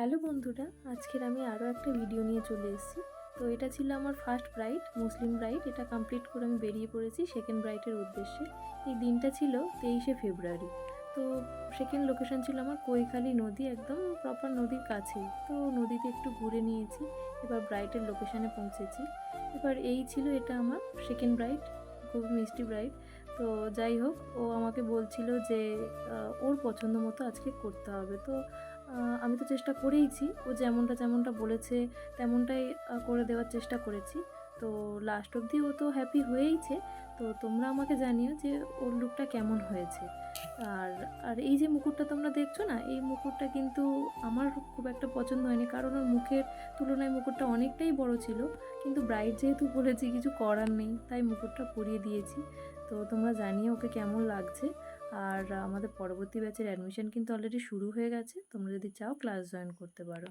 Hello বন্ধুরা, আজকের আমি আরও একটা ভিডিও নিয়ে চলে এসেছি। তো এটা ছিল আমার ফার্স্ট ব্রাইড, মুসলিম ব্রাইড। এটা কমপ্লিট করে আমি বেরিয়ে পড়েছি সেকেন্ড ব্রাইডের উদ্দেশ্যে। এই দিনটা ছিল 23শে ফেব্রুয়ারি। তো সেকেন্ড লোকেশন ছিল আমার কৈখালী নদী, একদম প্রপার নদীর কাছেই। তো নদীতে একটু ঘুরে নিয়েছি, এবার ব্রাইডের লোকেশানে পৌঁছেছি। এবার এই ছিল এটা আমার সেকেন্ড ব্রাইড, খুব মিষ্টি ব্রাইড। তো যাই হোক, ও আমাকে বলছিল যে ওর পছন্দ মতো আজকে করতে হবে। তো আমি তো চেষ্টা করেইছি, ও যেমনটা বলেছে তেমনটাই করে দেওয়ার চেষ্টা করেছি। তো লাস্ট অবধি ও তো হ্যাপি হয়েইছে। তো তোমরা আমাকে জানিও যে ওর লুকটা কেমন হয়েছে। আর আর এই যে মুকুটটা তোমরা দেখছো না, এই মুকুটটা কিন্তু আমার খুব একটা পছন্দ হয়নি, কারণ ওর মুখের তুলনায় মুকুটটা অনেকটাই বড় ছিল। কিন্তু ব্রাইড যেহেতু বলেছি, কিছু করার নেই, তাই মুকুটটা পরিয়ে দিয়েছি। তো তোমরা জানিও ওকে কেমন লাগছে। আর আমাদের পরবর্তী ব্যাচের অ্যাডমিশন কিন্তু অলরেডি শুরু হয়ে গেছে, তোমরা যদি চাও ক্লাস জয়েন করতে পারো।